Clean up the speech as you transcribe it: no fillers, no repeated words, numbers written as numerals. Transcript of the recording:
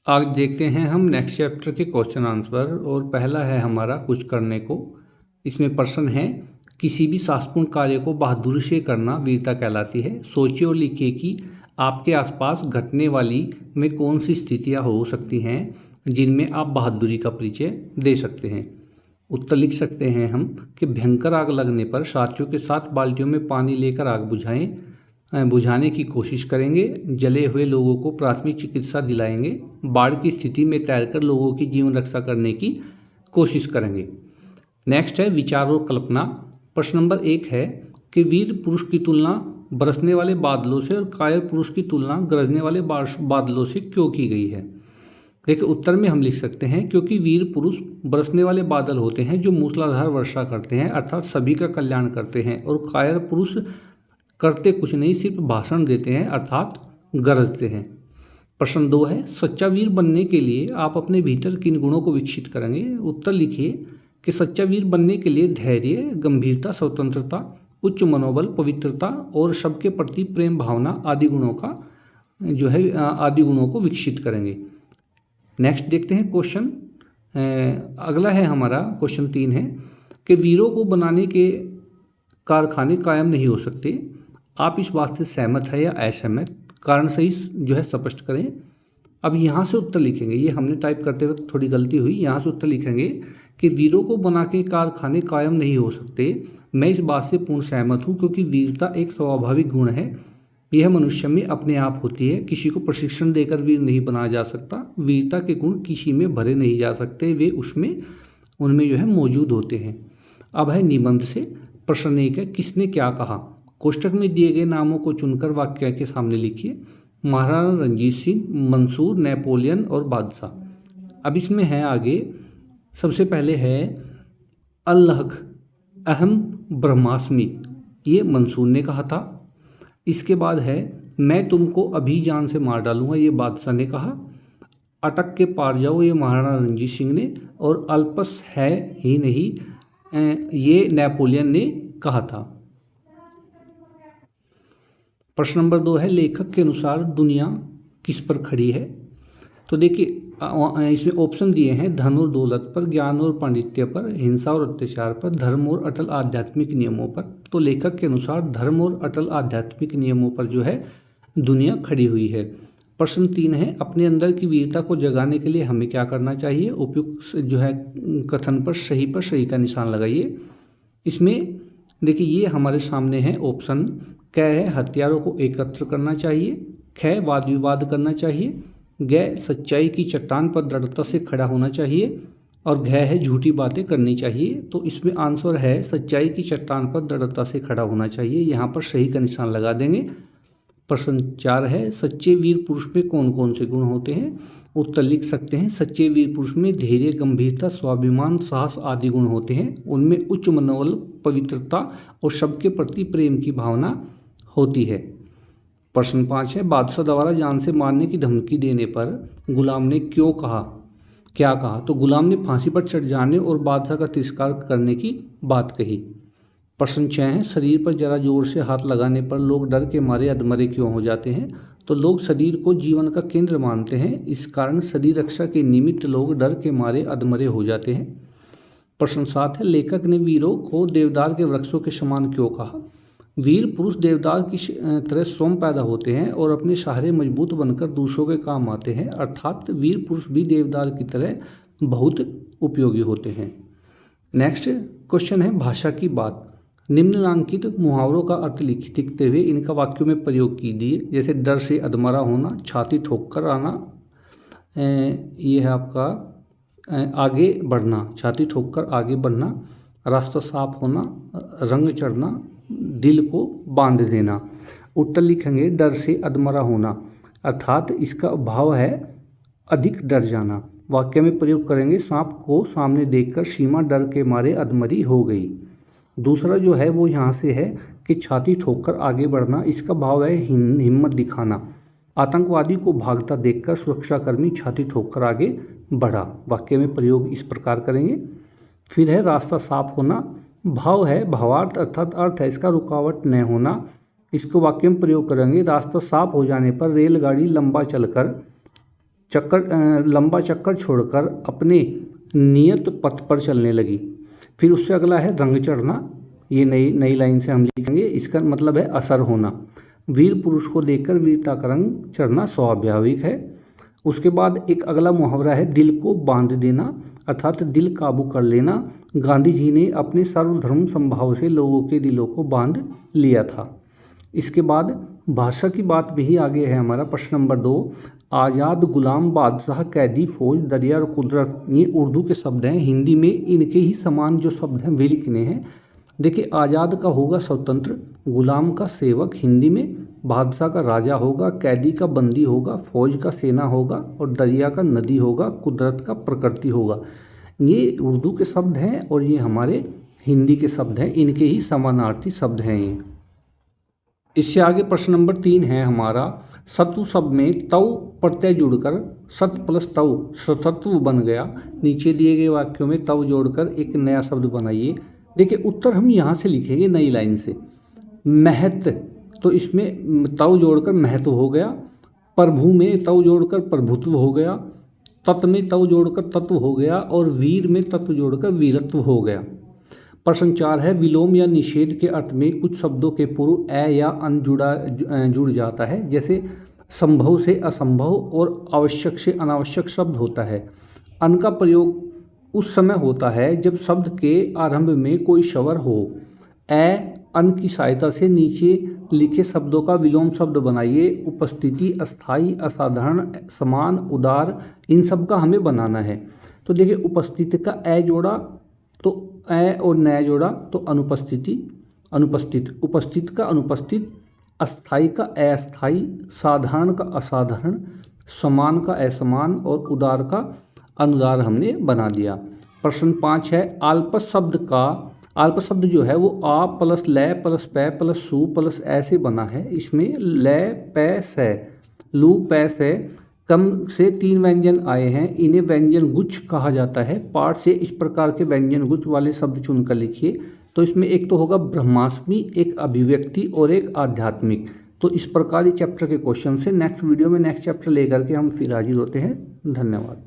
आज देखते हैं हम नेक्स्ट चैप्टर के क्वेश्चन आंसर। और पहला है हमारा कुछ करने को। इसमें प्रश्न है, किसी भी साहसपूर्ण कार्य को बहादुरी से करना वीरता कहलाती है। सोचिए और लिखिए कि आपके आसपास घटने वाली में कौन सी स्थितियां हो सकती हैं जिनमें आप बहादुरी का परिचय दे सकते हैं। उत्तर लिख सकते हैं हम कि भयंकर आग लगने पर साथियों के साथ बाल्टियों में पानी लेकर आग बुझाने की कोशिश करेंगे, जले हुए लोगों को प्राथमिक चिकित्सा दिलाएंगे, बाढ़ की स्थिति में तैरकर लोगों की जीवन रक्षा करने की कोशिश करेंगे। नेक्स्ट है विचार और कल्पना। प्रश्न नंबर 1 है कि वीर पुरुष की तुलना बरसने वाले बादलों से और कायर पुरुष की तुलना गरजने वाले बादलों से क्यों की गई है। देखिए उत्तर में हम लिख सकते हैं क्योंकि वीर पुरुष बरसने वाले बादल होते हैं जो मूसलाधार वर्षा करते हैं अर्थात सभी का कल्याण करते हैं, और कायर पुरुष करते कुछ नहीं, सिर्फ भाषण देते हैं अर्थात गरजते हैं। प्रश्न 2 है, सच्चा वीर बनने के लिए आप अपने भीतर किन गुणों को विकसित करेंगे। उत्तर लिखिए कि सच्चा वीर बनने के लिए धैर्य, गंभीरता, स्वतंत्रता, उच्च मनोबल, पवित्रता और सबके प्रति प्रेम भावना आदि गुणों को विकसित करेंगे। नेक्स्ट देखते हैं क्वेश्चन। अगला है हमारा क्वेश्चन 3 है कि वीरों को बनाने के कारखाने कायम नहीं हो सकते। आप इस बात से सहमत है या असहमत, कारण सही स्पष्ट करें। अब यहाँ से उत्तर लिखेंगे, ये हमने टाइप करते वक्त थोड़ी गलती हुई, यहाँ से उत्तर लिखेंगे कि वीरों को बना के कारखाने कायम नहीं हो सकते। मैं इस बात से पूर्ण सहमत हूँ क्योंकि वीरता एक स्वाभाविक गुण है, यह मनुष्य में अपने आप होती है। किसी को प्रशिक्षण देकर वीर नहीं बनाया जा सकता। वीरता के गुण किसी में भरे नहीं जा सकते, वे उनमें मौजूद होते हैं। अब है निबंध से। प्रश्न 1 है, किसने क्या कहा। कोष्टक में दिए गए नामों को चुनकर वाक्य के सामने लिखिए। महाराणा रणजीत सिंह, मंसूर, नेपोलियन और बादशाह। अब इसमें है आगे, सबसे पहले है अल्लाह अहम ब्रह्मास्मि, ये मंसूर ने कहा था। इसके बाद है मैं तुमको अभी जान से मार डालूंगा, ये बादशाह ने कहा। अटक के पार जाओ, ये महाराणा रणजीत सिंह ने। और अल्पस है ही नहीं, ये नेपोलियन ने कहा था। प्रश्न नंबर 2 है, लेखक के अनुसार दुनिया किस पर खड़ी है। तो देखिए इसमें ऑप्शन दिए हैं, धन और दौलत पर, ज्ञान और पांडित्य पर, हिंसा और अत्याचार पर, धर्म और अटल आध्यात्मिक नियमों पर। तो लेखक के अनुसार धर्म और अटल आध्यात्मिक नियमों पर दुनिया खड़ी हुई है। प्रश्न 3 है, अपने अंदर की वीरता को जगाने के लिए हमें क्या करना चाहिए। उपयुक्त कथन पर सही का निशान लगाइए। इसमें देखिए ये हमारे सामने है ऑप्शन। क है, हथियारों को एकत्र करना चाहिए। ख, वाद विवाद करना चाहिए। ग, सच्चाई की चट्टान पर दृढ़ता से खड़ा होना चाहिए। और घ है, झूठी बातें करनी चाहिए। तो इसमें आंसर है सच्चाई की चट्टान पर दृढ़ता से खड़ा होना चाहिए। यहाँ पर सही का निशान लगा देंगे। प्रश्न 4 है, सच्चे वीर पुरुष में कौन कौन से गुण होते हैं। उत्तर लिख सकते हैं, सच्चे वीर पुरुष में धैर्य, गंभीरता, स्वाभिमान, साहस आदि गुण होते हैं। उनमें उच्च मनोबल, पवित्रता और सबके प्रति प्रेम की भावना होती है। प्रश्न 5 है, बादशाह द्वारा जान से मारने की धमकी देने पर गुलाम ने क्या कहा। तो गुलाम ने फांसी पर चढ़ जाने और बादशाह का तिरस्कार करने की बात कही। प्रश्न 6 है, शरीर पर जरा जोर से हाथ लगाने पर लोग डर के मारे अधमरे क्यों हो जाते हैं। तो लोग शरीर को जीवन का केंद्र मानते हैं, इस कारण शरीर रक्षा के निमित्त लोग डर के मारे अधमरे हो जाते हैं। प्रश्न 7 है, लेखक ने वीरों को देवदार के वृक्षों के समान क्यों कहा। वीर पुरुष देवदार की तरह स्वयं पैदा होते हैं और अपने सहारे मजबूत बनकर दूसरों के काम आते हैं, अर्थात वीर पुरुष भी देवदार की तरह बहुत उपयोगी होते हैं। नेक्स्ट क्वेश्चन है, भाषा की बात। निम्नलिखित मुहावरों का अर्थ लिखते हुए इनका वाक्यों में प्रयोग कीजिए। जैसे डर से अधमरा होना, छाती ठोक कर आना, ये है आपका आगे बढ़ना, छाती ठोक कर आगे बढ़ना, रास्ता साफ होना, रंग चढ़ना, दिल को बांध देना। उत्तर लिखेंगे, डर से अधमरा होना, अर्थात इसका भाव है अधिक डर जाना। वाक्य में प्रयोग करेंगे, सांप को सामने देखकर सीमा डर के मारे अधमरी हो गई। दूसरा वो यहाँ से है कि छाती ठोककर आगे बढ़ना, इसका भाव है हिम्मत दिखाना। आतंकवादी को भागता देखकर सुरक्षाकर्मी छाती ठोककर आगे बढ़ा। वाक्य में प्रयोग इस प्रकार करेंगे। फिर है रास्ता साफ होना, भाव है भावार्थ अर्थात अर्थ है इसका रुकावट न होना। इसको वाक्य में प्रयोग करेंगे, रास्ता साफ हो जाने पर रेलगाड़ी लंबा चलकर लंबा चक्कर छोड़कर अपने नियत पथ पर चलने लगी। फिर उससे अगला है रंग चढ़ना, ये नई लाइन से हम लिखेंगे, इसका मतलब है असर होना। वीर पुरुष को देखकर वीरता का रंग चढ़ना स्वाभाविक है। उसके बाद एक अगला मुहावरा है दिल को बांध देना, अर्थात दिल काबू कर लेना। गांधी जी ने अपने सर्वधर्म समभाव से लोगों के दिलों को बांध लिया था। इसके बाद भाषा की बात भी आगे है हमारा प्रश्न नंबर 2, आज़ाद, गुलाम, बादशाह, कैदी, फौज, दरिया और कुदरत, ये उर्दू के शब्द हैं। हिंदी में इनके ही समान जो शब्द हैं वे लिखने हैं। देखिए, आज़ाद का होगा स्वतंत्र, गुलाम का सेवक हिंदी में, बादशाह का राजा होगा, कैदी का बंदी होगा, फौज का सेना होगा और दरिया का नदी होगा, कुदरत का प्रकृति होगा। ये उर्दू के शब्द हैं और ये हमारे हिंदी के शब्द हैं, इनके ही समानार्थी शब्द हैं ये। इससे आगे प्रश्न नंबर 3 है हमारा, सत्व शब्द में तव प्रत्यय जुड़कर सत प्लस तव सतत्व बन गया। नीचे दिए गए वाक्यों में तव जोड़कर एक नया शब्द बनाइए। देखिए, उत्तर हम यहाँ से लिखेंगे नई लाइन से। महत्व, तो इसमें तव जोड़कर महत्व हो गया। प्रभु में तव जोड़कर प्रभुत्व हो गया। तत्व में तव जोड़कर तत्व हो गया और वीर में तत्व जोड़कर वीरत्व हो गया। प्रश्न 4 है, विलोम या निषेध के अर्थ में कुछ शब्दों के पूर्व ए या अन जुड़ जाता है, जैसे संभव से असंभव और आवश्यक से अनावश्यक शब्द होता है। अन का प्रयोग उस समय होता है जब शब्द के आरंभ में कोई स्वर हो। ए अन की सहायता से नीचे लिखे शब्दों का विलोम शब्द बनाइए। उपस्थिति, अस्थाई, असाधारण, समान, उदार, इन सब का हमें बनाना है। तो देखिए, उपस्थिति का ए जोड़ा तो ए और नया जोड़ा तो अनुपस्थिति, अनुपस्थित, उपस्थित का अनुपस्थित, अस्थाई का अस्थाई, साधारण का असाधारण, समान का असमान और उदार का अनुदार हमने बना दिया। प्रश्न 5 है, आलपस शब्द जो है वो आ प्लस ले प्लस पै प्लस सू प्लस ए से बना है। इसमें ले पै से लू पै से कम से 3 व्यंजन आए हैं। इन्हें व्यंजन गुच्छ कहा जाता है। पाठ से इस प्रकार के व्यंजन गुच्छ वाले शब्द चुनकर लिखिए। तो इसमें एक तो होगा ब्रह्मास्मि, एक अभिव्यक्ति और एक आध्यात्मिक। तो इस प्रकार ये चैप्टर के क्वेश्चन से नेक्स्ट वीडियो में नेक्स्ट चैप्टर लेकर के हम फिर हाजिर होते हैं। धन्यवाद।